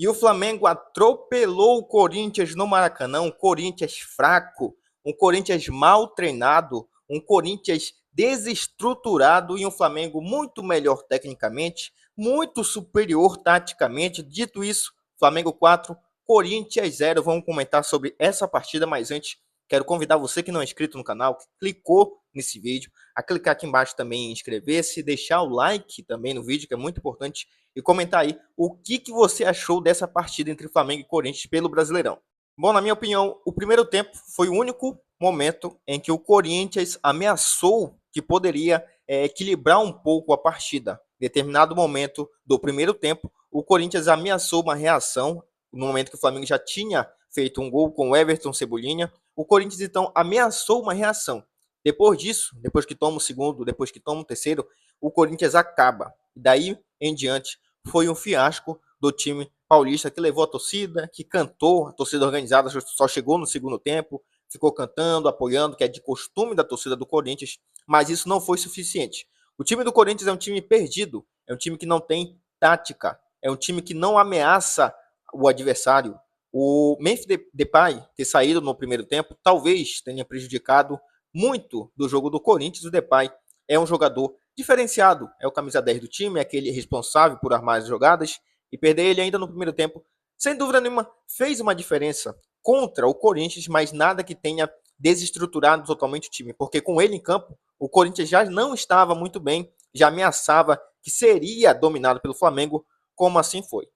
E o Flamengo atropelou o Corinthians no Maracanã, um Corinthians fraco, um Corinthians mal treinado, um Corinthians desestruturado e um Flamengo muito melhor tecnicamente, muito superior taticamente. Dito isso, Flamengo 4, Corinthians 0. Vamos comentar sobre essa partida, mas antes quero convidar você que não é inscrito no canal, que clicou nesse vídeo, a clicar aqui embaixo também em inscrever-se, deixar o like também no vídeo, que é muito importante, e comentar aí o que você achou dessa partida entre Flamengo e Corinthians pelo Brasileirão. Bom, na minha opinião, o primeiro tempo foi o único momento em que o Corinthians ameaçou que poderia equilibrar um pouco a partida. Em determinado momento do primeiro tempo, o Corinthians ameaçou uma reação, no momento que o Flamengo já tinha feito um gol com o Everton Cebolinha. O Corinthians, então, ameaçou uma reação. Depois disso, depois que toma o segundo, depois que toma o terceiro, o Corinthians acaba. Daí em diante, foi um fiasco do time paulista, que levou a torcida, que cantou, a torcida organizada só chegou no segundo tempo, ficou cantando, apoiando, que é de costume da torcida do Corinthians, mas isso não foi suficiente. O time do Corinthians é um time perdido, é um time que não tem tática, é um time que não ameaça o adversário. O Memphis Depay ter saído no primeiro tempo talvez tenha prejudicado muito do jogo do Corinthians. O Depay é um jogador diferenciado, é o camisa 10 do time, é aquele responsável por armar as jogadas, e perder ele ainda no primeiro tempo, sem dúvida nenhuma, fez uma diferença contra o Corinthians, mas nada que tenha desestruturado totalmente o time, porque com ele em campo, o Corinthians já não estava muito bem, já ameaçava que seria dominado pelo Flamengo, como assim foi.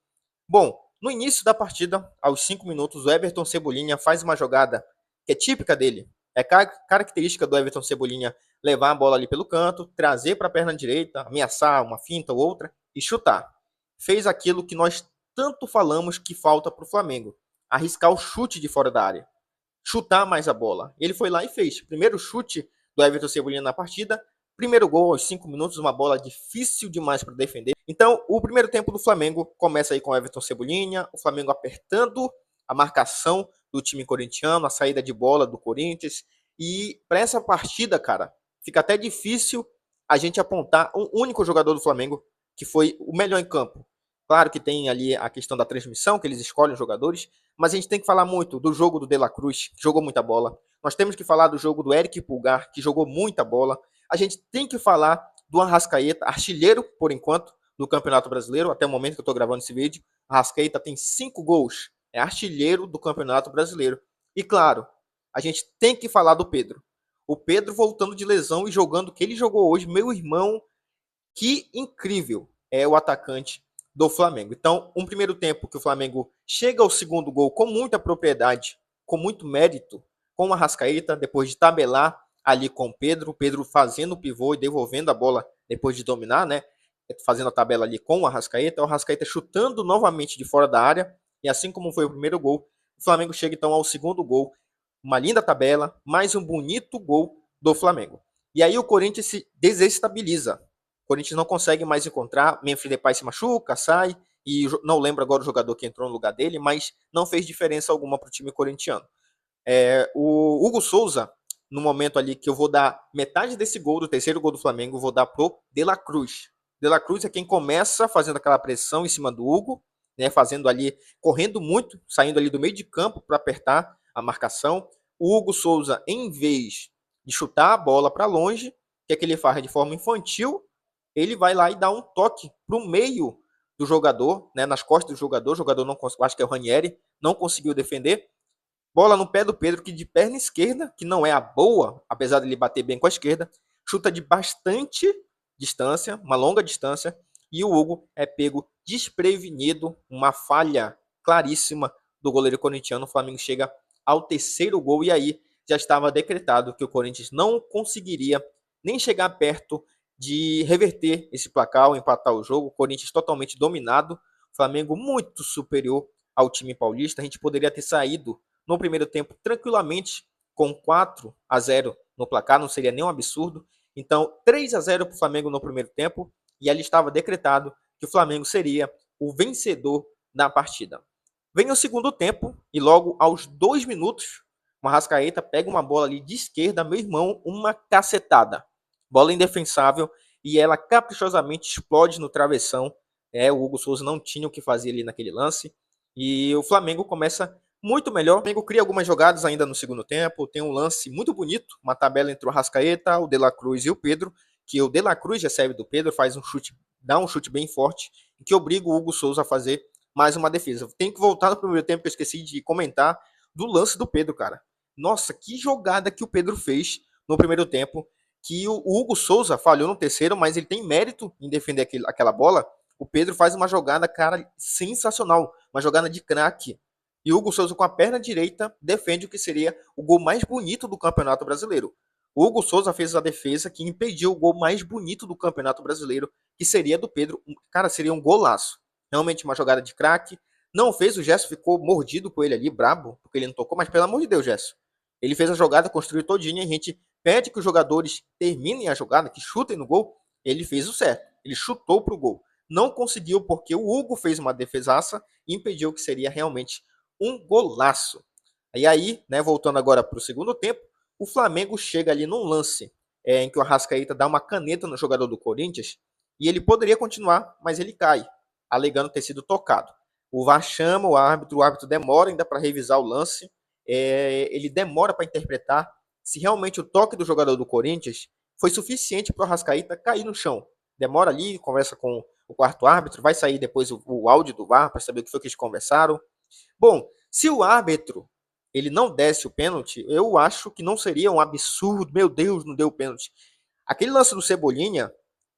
Bom, no início da partida, aos 5 minutos, o Everton Cebolinha faz uma jogada que é típica dele. É característica do Everton Cebolinha levar a bola ali pelo canto, trazer para a perna direita, ameaçar uma finta ou outra e chutar. Fez aquilo que nós tanto falamos que falta para o Flamengo: arriscar o chute de fora da área, chutar mais a bola. Ele foi lá e fez. Primeiro chute do Everton Cebolinha na partida, primeiro gol aos 5 minutos, uma bola difícil demais para defender. Então, o primeiro tempo do Flamengo começa aí com o Everton Cebolinha, o Flamengo apertando a marcação do time corintiano, a saída de bola do Corinthians. E para essa partida, cara, fica até difícil a gente apontar um único jogador do Flamengo que foi o melhor em campo. Claro que tem ali a questão da transmissão, que eles escolhem os jogadores, mas a gente tem que falar muito do jogo do De La Cruz, que jogou muita bola. Nós temos que falar do jogo do Eric Pulgar, que jogou muita bola. A gente tem que falar do Arrascaeta, artilheiro, por enquanto, do Campeonato Brasileiro, até o momento que eu estou gravando esse vídeo. Arrascaeta tem 5 gols, é artilheiro do Campeonato Brasileiro. E claro, a gente tem que falar do Pedro. O Pedro voltando de lesão e jogando o que ele jogou hoje, meu irmão, que incrível é o atacante do Flamengo. Então, um primeiro tempo que o Flamengo chega ao segundo gol com muita propriedade, com muito mérito, com o Arrascaeta, depois de tabelar ali com o Pedro fazendo o pivô e devolvendo a bola depois de dominar, né? Fazendo a tabela ali com o Arrascaeta chutando novamente de fora da área, e assim como foi o primeiro gol, o Flamengo chega então ao segundo gol, uma linda tabela, mais um bonito gol do Flamengo. E aí o Corinthians se desestabiliza. O Corinthians não consegue mais encontrar, Memphis Depay se machuca, sai, e não lembro agora o jogador que entrou no lugar dele, mas não fez diferença alguma para o time corintiano. O Hugo Souza, no momento ali que eu vou dar metade desse gol, do terceiro gol do Flamengo, vou dar pro De La Cruz. De La Cruz é quem começa fazendo aquela pressão em cima do Hugo, né, fazendo ali, correndo muito, saindo ali do meio de campo para apertar a marcação. O Hugo Souza, em vez de chutar a bola para longe, que é que ele faz de forma infantil, ele vai lá e dá um toque para o meio do jogador, né, nas costas do jogador. O jogador não, acho que é o Ranieri, não conseguiu defender. Bola no pé do Pedro, que de perna esquerda, que não é a boa, apesar de ele bater bem com a esquerda, chuta de bastante distância, uma longa distância, e o Hugo é pego desprevenido, uma falha claríssima do goleiro corintiano. O Flamengo chega ao terceiro gol e aí já estava decretado que o Corinthians não conseguiria nem chegar perto de reverter esse placar ou empatar o jogo. O Corinthians totalmente dominado, o Flamengo muito superior ao time paulista. A gente poderia ter saído no primeiro tempo tranquilamente com 4-0 no placar, não seria nenhum absurdo. Então, 3-0 para o Flamengo no primeiro tempo, e ali estava decretado que o Flamengo seria o vencedor da partida. Vem o segundo tempo, e logo aos 2 minutos, o Arrascaeta pega uma bola ali de esquerda, meu irmão, uma cacetada. Bola indefensável, e ela caprichosamente explode no travessão. O Hugo Souza não tinha o que fazer ali naquele lance. E o Flamengo começa muito melhor. O Flamengo cria algumas jogadas ainda no segundo tempo. Tem um lance muito bonito, uma tabela entre o Arrascaeta, o De La Cruz e o Pedro, que o De La Cruz recebe do Pedro, faz um chute, dá um chute bem forte, que obriga o Hugo Souza a fazer mais uma defesa. Tem que voltar no primeiro tempo, que eu esqueci de comentar do lance do Pedro, cara. Nossa, que jogada que o Pedro fez no primeiro tempo, que o Hugo Souza falhou no terceiro, mas ele tem mérito em defender aquela bola. O Pedro faz uma jogada, cara, sensacional, uma jogada de craque. E o Hugo Souza, com a perna direita, defende o que seria o gol mais bonito do Campeonato Brasileiro. O Hugo Souza fez a defesa que impediu o gol mais bonito do Campeonato Brasileiro, que seria do Pedro. Cara, seria um golaço. Realmente uma jogada de craque. Não fez, o Gerson ficou mordido com ele ali, brabo, porque ele não tocou, mas pelo amor de Deus, Gerson. Ele fez a jogada, construiu todinha, a gente pede que os jogadores terminem a jogada, que chutem no gol. Ele fez o certo, ele chutou pro gol. Não conseguiu porque o Hugo fez uma defesaça e impediu que seria realmente um golaço. E aí, né, voltando agora para o segundo tempo, o Flamengo chega ali num lance em que o Arrascaeta dá uma caneta no jogador do Corinthians e ele poderia continuar, mas ele cai, alegando ter sido tocado. O VAR chama o árbitro demora ainda para revisar o lance, ele demora para interpretar se realmente o toque do jogador do Corinthians foi suficiente para o Arrascaeta cair no chão. Demora ali, conversa com o quarto árbitro, vai sair depois o áudio do VAR para saber o que foi que eles conversaram. Bom, se o árbitro ele não desse o pênalti, eu acho que não seria um absurdo, meu Deus, não deu pênalti. Aquele lance do Cebolinha,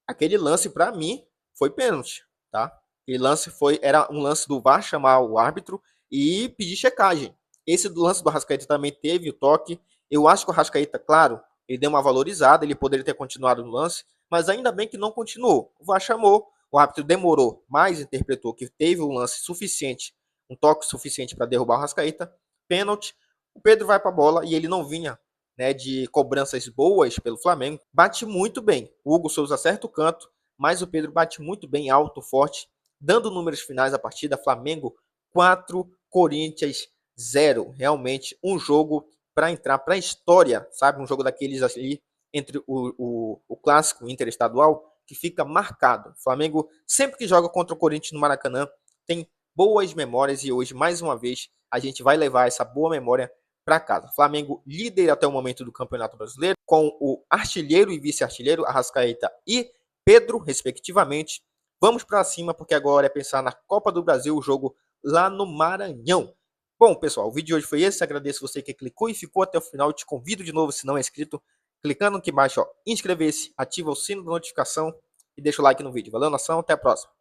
aquele lance para mim foi pênalti, tá? Aquele lance era um lance do VAR chamar o árbitro e pedir checagem. Esse do lance do Arrascaeta também teve o toque. Eu acho que o Arrascaeta, claro, ele deu uma valorizada, ele poderia ter continuado no lance, mas ainda bem que não continuou. O VAR chamou, o árbitro demorou, mas interpretou que teve um lance suficiente, um toque suficiente para derrubar o Arrascaeta. Pênalti, o Pedro vai para a bola e ele não vinha, né, de cobranças boas pelo Flamengo. Bate muito bem. O Hugo Souza acerta o canto, mas o Pedro bate muito bem, alto, forte, dando números finais da partida. Flamengo 4, Corinthians 0. Realmente um jogo para entrar para a história, sabe? Um jogo daqueles ali entre o clássico interestadual que fica marcado. O Flamengo, sempre que joga contra o Corinthians no Maracanã, tem boas memórias e hoje, mais uma vez, a gente vai levar essa boa memória para casa. Flamengo líder até o momento do Campeonato Brasileiro, com o artilheiro e vice-artilheiro, Arrascaeta e Pedro, respectivamente. Vamos para cima, porque agora é pensar na Copa do Brasil, o jogo lá no Maranhão. Bom, pessoal, o vídeo de hoje foi esse. Agradeço você que clicou e ficou até o final. Te convido de novo, se não é inscrito, clicando aqui embaixo, ó, inscrever-se, ativa o sino da notificação e deixa o like no vídeo. Valeu, nação, até a próxima.